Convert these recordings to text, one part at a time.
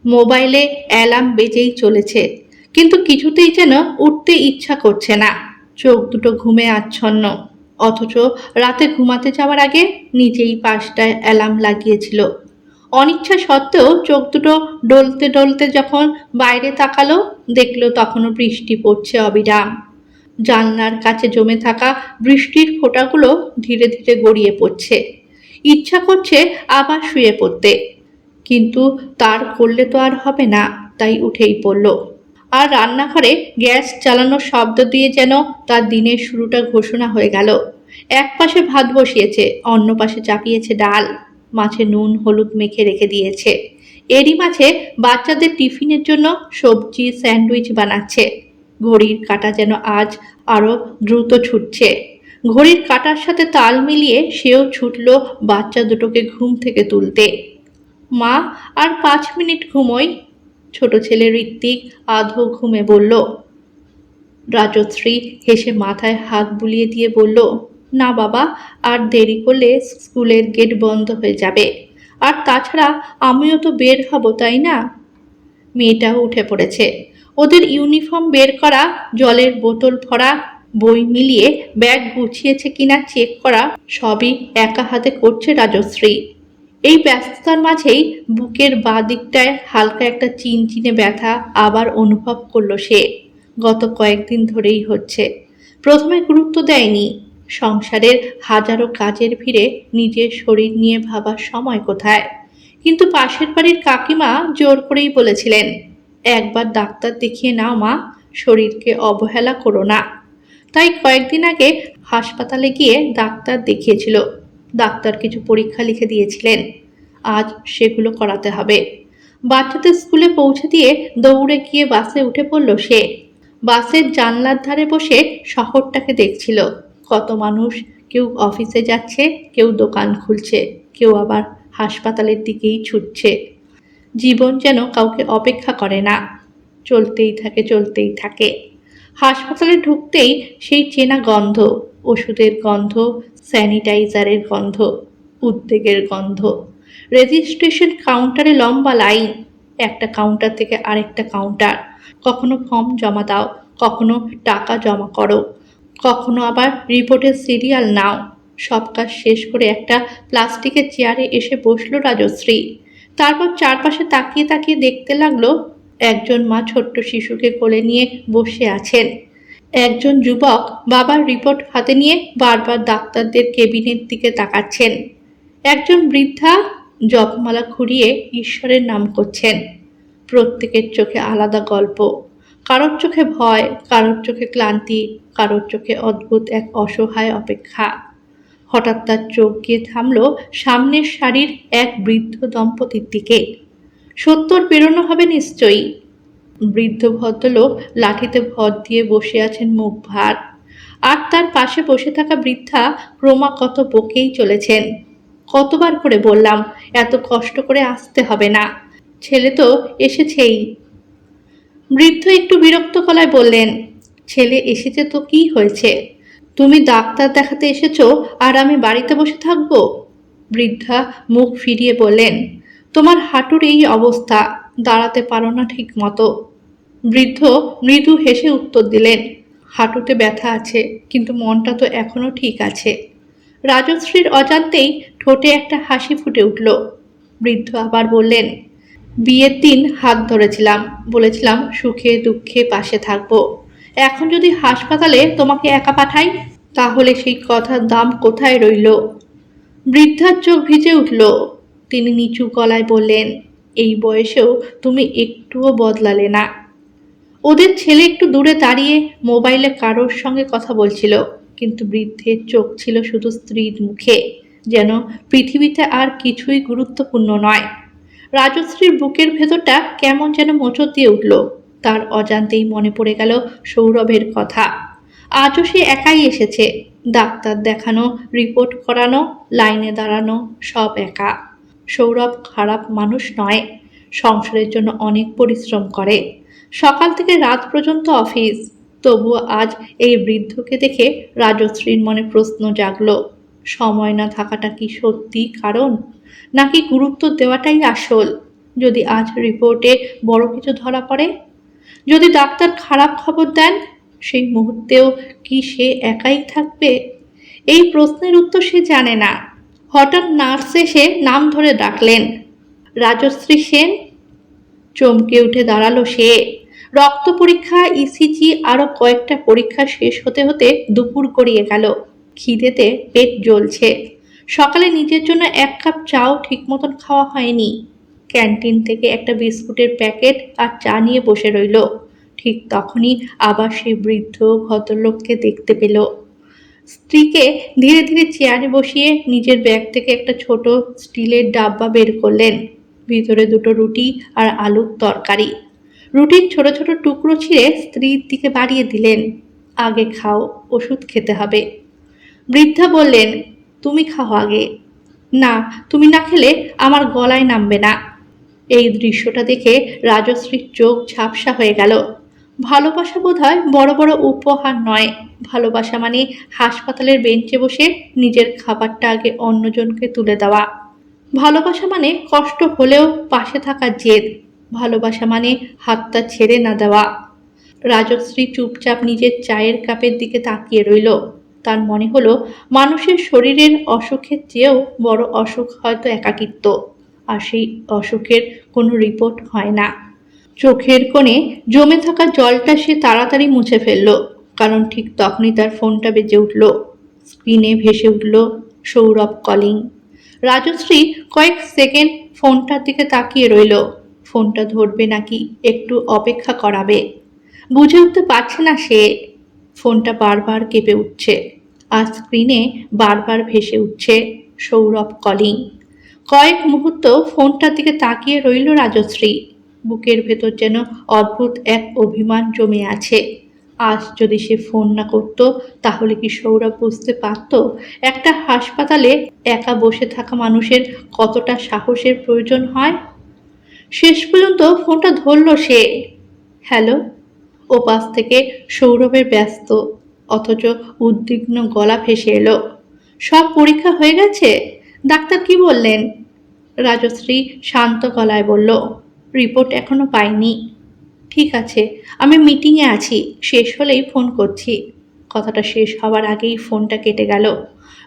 মোবাইলে অ্যালার্ম বেজেই চলেছে, কিন্তু কিছুতেই যেন উঠতে ইচ্ছা করছে না। চোখ দুটো ঘুমে আচ্ছন্ন, অথচ রাতে ঘুমাতে যাওয়ার আগে নিজেই 5টায় অ্যালার্ম লাগিয়েছিল। অনিচ্ছা সত্ত্বেও চোখ দুটো ডলতে ডলতে যখন বাইরে তাকালো, দেখলো তখনও বৃষ্টি পড়ছে অবিরাম। জানলার কাছে জমে থাকা বৃষ্টির ফোঁটাগুলো ধীরে ধীরে গড়িয়ে পড়ছে। ইচ্ছা করছে আবার শুয়ে পড়তে, কিন্তু তার করলে তো আর হবে না, তাই উঠেই পড়ল। আর রান্নাঘরে গ্যাস চালানোর শব্দ দিয়ে যেন তার দিনের শুরুটা ঘোষণা হয়ে গেল। এক পাশে ভাত বসিয়েছে, অন্য পাশে চাপিয়েছে ডাল, মাছে নুন হলুদ মেখে রেখে দিয়েছে। এরই মাঝে বাচ্চাদের টিফিনের জন্য সবজি স্যান্ডউইচ বানাচ্ছে। ঘড়ির কাঁটা যেন আজ আরো দ্রুত ছুটছে। ঘড়ির কাঁটার সাথে তাল মিলিয়ে সেও ছুটল বাচ্চা দুটোকে ঘুম থেকে তুলতে। মা, আর 5 মিনিট ঘুমোই। ছোট ছেলে ঋত্বিক আধো ঘুমে বলল। রাজশ্রী হেসে মাথায় হাত বুলিয়ে দিয়ে বলল, না বাবা, আর দেরি করলে স্কুলের গেট বন্ধ হয়ে যাবে। আর তাছাড়া আমিও তো বের হব, তাই না? মেয়েটাও উঠে পড়েছে। ওদের ইউনিফর্ম বের করা, জলের বোতল ভরা, বই মিলিয়ে ব্যাগ গুছিয়েছে কিনা চেক করা সবই একা হাতে করছে রাজশ্রী। এই ব্যস্ততার মাঝেই বুকের বাঁ দিকটায় হালকা একটা চিনচিনে ব্যথা আবার অনুভব করলো সে। গত কয়েকদিন ধরেই হচ্ছে। প্রথমে গুরুত্ব দেয়নি, সংসারের হাজারো কাজের ভিড়ে নিজের শরীর নিয়ে ভাবার সময় কোথায়। কিন্তু পাশের বাড়ির কাকিমা জোর করেই বলেছিলেন, একবার ডাক্তার দেখিয়ে নাও মা, শরীরকে অবহেলা করো না। তাই কয়েকদিন আগে হাসপাতালে গিয়ে ডাক্তার দেখিয়েছিল। ডাক্তার কিছু পরীক্ষা লিখে দিয়েছিলেন, আজ সেগুলো করাতে হবে। বাচ্চাদের স্কুলে পৌঁছে দিয়ে দৌড়ে গিয়ে বাসে উঠে পড়ল সে। বাসের জানলার ধারে বসে শহরটাকে দেখছিল। কত মানুষ, কেউ অফিসে যাচ্ছে, কেউ দোকান খুলছে, কেউ আবার হাসপাতালের দিকেই ছুটছে। জীবন যেন কাউকে অপেক্ষা করে না, চলতেই থাকে চলতেই থাকে। হাসপাতালে ঢুকতেই সেই চেনা গন্ধ, ওষুধের গন্ধ, স্যানিটাইজারের গন্ধ, উদ্বেগের গন্ধ। রেজিস্ট্রেশন কাউন্টারে লম্বা লাইন, একটা কাউন্টার থেকে আরেকটা কাউন্টার। কখনো ফর্ম জমা দাও, কখনো টাকা জমা করো, কখনো আবার রিপোর্টের সিরিয়াল নাও। সব কাজ শেষ করে একটা প্লাস্টিকের চেয়ারে এসে বসলো রাজশ্রী। তারপর চারপাশে তাকিয়ে তাকিয়ে দেখতে লাগলো। একজন মা ছোট্ট শিশুকে কোলে নিয়ে বসে আছেন। একজন যুবক বাবার রিপোর্ট হাতে নিয়ে বারবার ডাক্তারদের কেবিনের দিকে তাকাচ্ছেন। একজন বৃদ্ধা জপমালা ঘুরিয়ে ঈশ্বরের নাম করছেন। প্রত্যেকের চোখে আলাদা গল্প। কারোর চোখে ভয়, কারোর চোখে ক্লান্তি, কারোর চোখে অদ্ভুত এক অসহায় অপেক্ষা। হঠাৎ তার চোখ গিয়ে থামল সামনের সারির এক বৃদ্ধ দম্পতির দিকে। 70 পেরোনো হবে নিশ্চয়ই। বৃদ্ধ ভদ্রলোক লাঠিতে ভর দিয়ে বসে আছেন মুখ ভার, আর তার পাশে বসে থাকা বৃদ্ধা ক্রমাগত বকেই চলেছেন। কতবার করে বললাম এত কষ্ট করে আসতে হবে না, ছেলে তো এসেছেই। বৃদ্ধ একটু বিরক্ত গলায় বললেন, ছেলে এসেছে তো কি হয়েছে? তুমি ডাক্তার দেখাতে এসেছো আর আমি বাড়িতে বসে থাকবো? বৃদ্ধা মুখ ফিরিয়ে বললেন, তোমার হাঁটুর এই অবস্থা, দাঁড়াতে পারো না ঠিক মতো। বৃদ্ধ মৃদু হেসে উত্তর দিলেন, হাঁটুতে ব্যথা আছে, কিন্তু মনটা তো এখনো ঠিক আছে। রাজশ্রীর অজান্তেই ঠোঁটে একটা হাসি ফুটে উঠল। বৃদ্ধ আবার বললেন, বিয়ের দিন হাত ধরেছিলাম, বলেছিলাম সুখে দুঃখে পাশে থাকবো। এখন যদি হাসপাতালে তোমাকে একা পাঠাই, তাহলে সেই কথার দাম কোথায় রইল? বৃদ্ধার চোখ ভিজে উঠল। তিনি নিচু গলায় বললেন, এই বয়সেও তুমি একটুও বদলালে না। ওদের ছেলে একটু দূরে দাঁড়িয়ে মোবাইলে কারোর সঙ্গে কথা বলছিল, কিন্তু বৃদ্ধের চোখ ছিল শুধু স্ত্রীর মুখে, যেন পৃথিবীতে আর কিছুই গুরুত্বপূর্ণ নয়। রাজশ্রীর বুকের ভেতরটা কেমন যেন মোচড় দিয়ে উঠল। তার অজান্তেই মনে পড়ে গেল সৌরভের কথা। আজও সে একাই এসেছে, ডাক্তার দেখানো, রিপোর্ট করানো, লাইনে দাঁড়ানো, সব একা। সৌরভ খারাপ মানুষ নয়, সংসারের জন্য অনেক পরিশ্রম করে, সকাল থেকে রাত পর্যন্ত অফিস। তবুও আজ এই বৃদ্ধকে দেখে রাজশ্রীর মনে প্রশ্ন জাগলো, সময় না থাকাটা কি সত্যি কারণ, নাকি গুরুত্ব দেওয়াটাই আসল? যদি আজ রিপোর্টে বড় কিছু ধরা পড়ে, যদি ডাক্তার খারাপ খবর দেন, সেই মুহূর্তেও কি সে একাই থাকবে? এই প্রশ্নের উত্তর সে জানে না। হঠাৎ নার্স এসে নাম ধরে ডাকলেন, রাজশ্রী সেন। চমকে উঠে দাঁড়ালো সে। রক্ত পরীক্ষা, ইসিজি আরো কয়েকটা পরীক্ষা শেষ হতে হতে দুপুর গড়িয়ে গেল। খিদেতে পেট জ্বলছে। সকালে নিজের জন্য এক কাপ চাও ঠিক মতন খাওয়া হয়নি। ক্যান্টিন থেকে একটা বিস্কুটের প্যাকেট আর চা নিয়ে বসে রইল। ঠিক তখনই আবার সেই বৃদ্ধ ভদ্রলোককে দেখতে পেল। স্ত্রীকে ধীরে ধীরে চেয়ারে বসিয়ে নিজের ব্যাগ থেকে একটা ছোট স্টিলের ডাব্বা বের করলেন। ভিতরে দুটো রুটি আর আলুর তরকারি। রুটির ছোট ছোট টুকরো ছিঁড়ে স্ত্রীর দিকে বাড়িয়ে দিলেন। আগে খাও, ওষুধ খেতে হবে। বৃদ্ধা বললেন, তুমি খাও আগে। না, তুমি না খেলে আমার গলায় নামবে না। এই দৃশ্যটা দেখে রাজশ্রীর চোখ ঝাপসা হয়ে গেল। ভালোবাসা বোধহয় বড় বড় উপহার নয়। ভালোবাসা মানে হাসপাতালের বেঞ্চে বসে নিজের খাবারটা আগে অন্যজনকে তুলে দেওয়া। ভালোবাসা মানে কষ্ট হলেও পাশে থাকার জেদ। ভালোবাসা মানে হাতটা ছেড়ে না দেওয়া। রাজশ্রী চুপচাপ নিজের চায়ের কাপের দিকে তাকিয়ে রইল। তার মনে হলো মানুষের শরীরের অসুখের চেয়েও বড় অসুখ হয়তো একাকিত্ব। আর সেই অসুখের কোনো রিপোর্ট হয় না। চোখের কোণে জমে থাকা জলটা সে তাড়াতাড়ি মুছে ফেলল, কারণ ঠিক তখনই তার ফোনটা বেজে উঠল। স্ক্রিনে ভেসে উঠল সৌরভ কলিং। রাজশ্রী কয়েক সেকেন্ড ফোনটার দিকে তাকিয়ে রইল। ফোনটা ধরবে নাকি একটু অপেক্ষা করাবে বুঝে উঠতে পারছে না সে। ফোনটা বারবার কেঁপে উঠছে আর স্ক্রিনে বারবার ভেসে উঠছে সৌরভ কলিং। কয়েক মুহূর্ত ফোনটার দিকে তাকিয়ে রইল রাজশ্রী। বুকের ভেতর যেন অদ্ভুত এক অভিমান জমে আছে। আজ যদি সে ফোন না করত, তাহলে কি সৌরভ বুঝতে পারত একটা হাসপাতালে একা বসে থাকা মানুষের কতটা সাহসের প্রয়োজন হয়? শেষ পর্যন্ত ফোনটা ধরল সে। হ্যালো। ওপাশ থেকে সৌরভের ব্যস্ত অথচ উদ্বিগ্ন গলা ভেসে এলো। সব পরীক্ষা হয়ে গেছে? ডাক্তার কি বললেন? রাজশ্রী শান্ত গলায় বলল, রিপোর্ট এখনো পাইনি। ঠিক আছে, আমি মিটিংয়ে আছি, শেষ হলেই ফোন করছি। কথাটা শেষ হওয়ার আগেই ফোনটা কেটে গেল।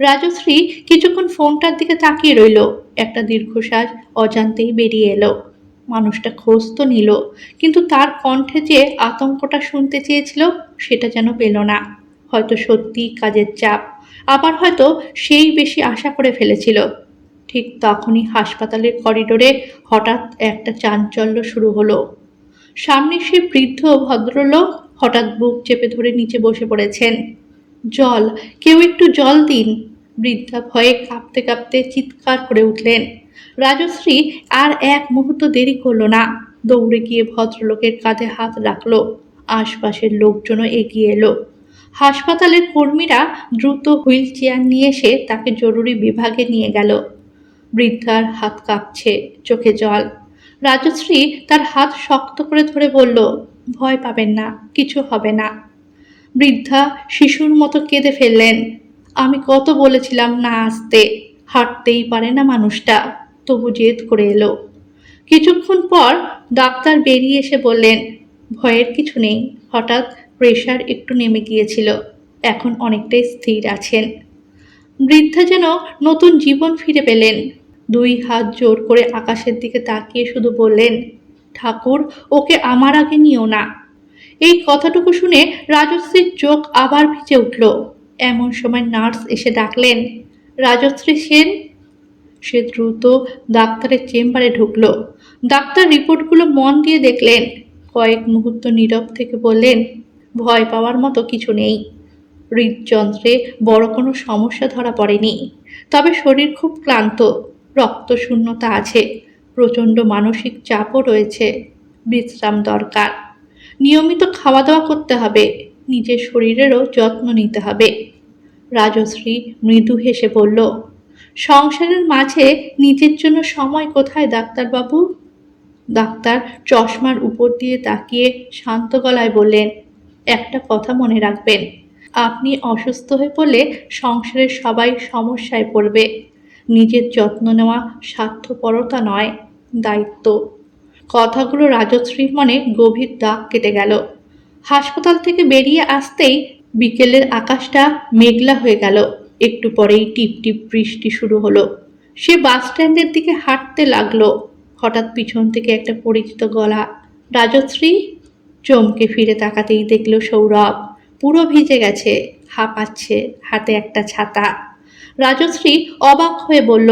রাজশ্রী কিছুক্ষণ ফোনটার দিকে তাকিয়ে রইল। একটা দীর্ঘশ্বাস অজান্তেই বেরিয়ে এলো। মানুষটা খোঁজ তো নিল, কিন্তু তার কণ্ঠে যে আতঙ্কটা শুনতে চেয়েছিল সেটা যেন পেল না। হয়তো সত্যি কাজের চাপ, আবার হয়তো সেই বেশি আশা করে ফেলেছিল। ঠিক তখনই হাসপাতালের করিডোরে হঠাৎ একটা চাঞ্চল্য শুরু হলো। সামনে সে বৃদ্ধ ভদ্রলোক হঠাৎ বুক চেপে ধরে নিচে বসে পড়েছেন। জল, কেউ একটু জল দিন। বৃদ্ধা ভয়ে কাঁপতে কাঁপতে চিৎকার করে উঠলেন। রাজশ্রী আর এক মুহূর্ত দেরি করল না। দৌড়ে গিয়ে ভদ্রলোকের কাঁধে হাত রাখলো। আশপাশের লোকজনও এগিয়ে এলো। হাসপাতালের কর্মীরা দ্রুত হুইল চেয়ার নিয়ে এসে তাকে জরুরি বিভাগে নিয়ে গেল। বৃদ্ধার হাত কাঁপছে, চোখে জল। রাজশ্রী তার হাত শক্ত করে ধরে বলল, ভয় পাবেন না, কিছু হবে না। বৃদ্ধা শিশুর মতো কেঁদে ফেললেন। আমি কত বলেছিলাম না আসতে, হাঁটতেই পারে না মানুষটা, তবু জেদ করে এলো। কিছুক্ষণ পর ডাক্তার বেরিয়ে এসে বললেন, ভয়ের কিছু নেই, হঠাৎ প্রেশার একটু নেমে গিয়েছিল, এখন অনেকটাই স্থির আছেন। বৃদ্ধা যেন নতুন জীবন ফিরে পেলেন। দুই হাত জোর করে আকাশের দিকে তাকিয়ে শুধু বললেন, ঠাকুর, ওকে আমার আগে নিও না। এই কথাটুকু শুনে রাজশ্রীর চোখ আবার ভিজে উঠল। এমন সময় নার্স এসে ডাকলেন, রাজশ্রী সেন। সে দ্রুত ডাক্তারের চেম্বারে ঢুকল। ডাক্তার রিপোর্টগুলো মন দিয়ে দেখলেন। কয়েক মুহূর্ত নীরব থেকে বললেন, ভয় পাওয়ার মতো কিছু নেই। হৃদযন্ত্রে বড় কোনো সমস্যা ধরা পড়েনি, তবে শরীর খুব ক্লান্ত, রক্তশূন্যতা আছে, প্রচণ্ড মানসিক চাপও রয়েছে, বিশ্রাম দরকার। নিয়মিত খাওয়া দাওয়া করতে হবে, নিজের শরীরেরও যত্ন নিতে হবে। রাজশ্রী মৃদু হেসে বলল, সংসারের মাঝে নিজের জন্য সময় কোথায় ডাক্তারবাবু? ডাক্তার চশমার উপর দিয়ে তাকিয়ে শান্ত গলায় বললেন, একটা কথা মনে রাখবেন, আপনি অসুস্থ হয়ে পড়লে সংসারের সবাই সমস্যায় পড়বে। নিজের যত্ন নেওয়া স্বার্থপরতা নয়, দায়িত্ব। কথাগুলো রাজশ্রীর মনে গভীর দাগ কেটে গেল। হাসপাতাল থেকে বেরিয়ে আসতেই বিকেলের আকাশটা মেঘলা হয়ে গেল। একটু পরেই টিপ টিপ বৃষ্টি শুরু হলো। সে বাস স্ট্যান্ডের দিকে হাঁটতে লাগলো। হঠাৎ পিছন থেকে একটা পরিচিত গলা, রাজশ্রী। চমকে ফিরে তাকাতেই দেখল সৌরভ, পুরো ভিজে গেছে, হাঁপাচ্ছে, হাতে একটা ছাতা। রাজশ্রী অবাক হয়ে বলল,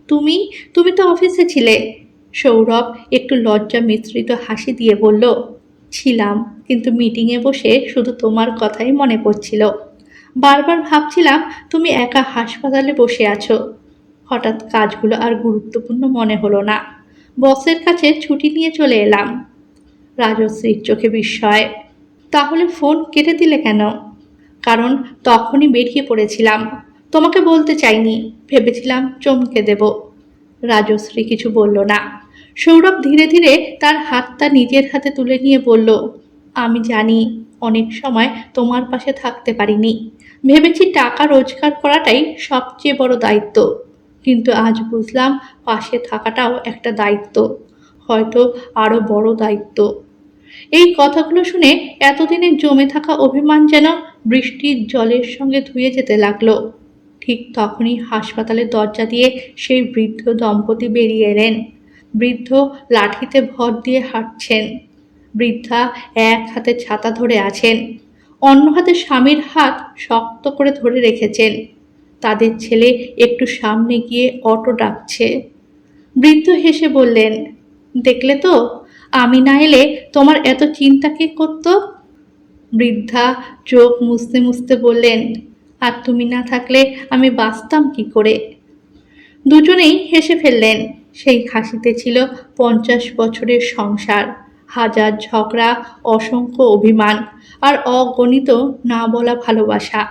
তুমি তুমি তো অফিসে ছিলে। সৌরভ একটু লজ্জা মিশ্রিত হাসি দিয়ে বলল, ছিলাম, কিন্তু মিটিংয়ে বসে শুধু তোমার কথাই মনে পড়ছিল। বারবার ভাবছিলাম তুমি একা হাসপাতালে বসে আছো। হঠাৎ কাজগুলো আর গুরুত্বপূর্ণ মনে হলো না। বসের কাছে ছুটি নিয়ে চলে এলাম। রাজশ্রীর চোখে বিস্ময়। তাহলে ফোন কেটে দিলে কেন? কারণ তখনই বেরিয়ে পড়েছিলাম। তোমাকে বলতে চাইনি, ভেবেছিলাম চমকে দেব। রাজশ্রী কিছু বলল না। সৌরভ ধীরে ধীরে তার হাতটা নিজের হাতে তুলে নিয়ে বলল, আমি জানি অনেক সময় তোমার পাশে থাকতে পারিনি। ভেবেছি টাকা রোজগার করাটাই সবচেয়ে বড় দায়িত্ব। কিন্তু আজ বুঝলাম পাশে থাকাটাও একটা দায়িত্ব, হয়তো আরো বড় দায়িত্ব। এই কথাগুলো শুনে এতদিনে জমে থাকা অভিমান যেন বৃষ্টির জলের সঙ্গে ধুয়ে যেতে লাগলো। ঠিক তখনই হাসপাতালের দরজা দিয়ে সেই বৃদ্ধ দম্পতি বেরিয়ে এলেন। বৃদ্ধ লাঠিতে ভর দিয়ে হাঁটছেন। বৃদ্ধা এক হাতে ছাতা ধরে আছেন, অন্য হাতে স্বামীর হাত শক্ত করে ধরে রেখেছেন। তাদের ছেলে একটু সামনে গিয়ে অটো ডাকছে। বৃদ্ধ হেসে বললেন, দেখলে তো, আমি না এলে তোমার এত চিন্তা কে করতো? বৃদ্ধা চোখ মুছতে মুছতে বললেন, আর তুমি না থাকলে আমি বাঁচতাম কি করে? দুজনেই হেসে ফেললেন। সেই হাসিতে ছিল 50 বছরের সংসার, হাজার ঝগড়া, অসংখ্য অভিমান, আর অগণিত না বলা ভালোবাসা।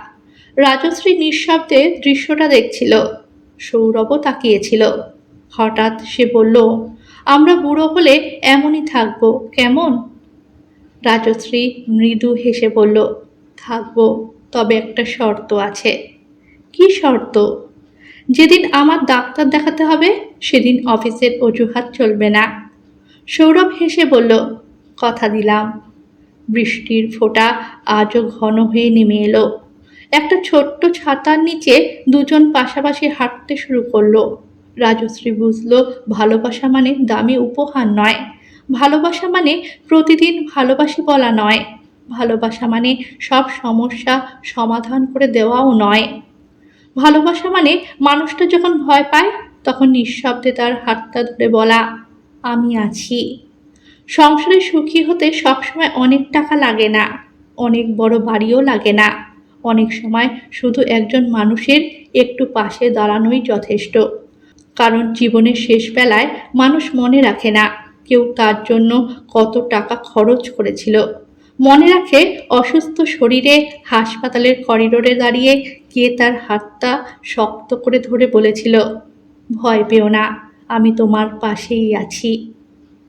রাজশ্রী নিঃশব্দে দৃশ্যটা দেখছিল। সৌরভও তাকিয়েছিল। হঠাৎ সে বলল, আমরা বুড়ো হলে এমনই থাকবো, কেমন? রাজশ্রী মৃদু হেসে বলল, থাকবো, তবে একটা শর্ত আছে। কি শর্ত? যেদিন আমার ডাক্তার দেখাতে হবে সেদিন অফিসের অজুহাত চলবে না। সৌরভ হেসে বলল, কথা দিলাম। বৃষ্টির ফোঁটা আজও ঘন হয়ে নেমে এলো। একটা ছোট্ট ছাতার নিচে দুজন পাশাপাশি হাঁটতে শুরু করলো। রাজশ্রী বুঝলো, ভালোবাসা মানে দামি উপহার নয়। ভালোবাসা মানে প্রতিদিন ভালোবাসি বলা নয়। ভালোবাসা মানে সব সমস্যা সমাধান করে দেওয়াও নয়। ভালোবাসা মানে মানুষটা যখন ভয় পায় তখন নিঃশব্দে তার হাতটা ধরে বলা, আমি আছি। সংসারে সুখী হতে সবসময় অনেক টাকা লাগে না, অনেক বড় বাড়িও লাগে না। অনেক সময় শুধু একজন মানুষের একটু পাশে দাঁড়ানোই যথেষ্ট। কারণ জীবনের শেষ বেলায় মানুষ মনে রাখে না কেউ তার জন্য কত টাকা খরচ করেছিল। মনে রাখে অসুস্থ শরীরে হাসপাতালের করিডোরে দাঁড়িয়ে কে তার হাতটা শক্ত করে ধরে বলেছিল, ভয় পেও না, আমি তোমার পাশেই আছি।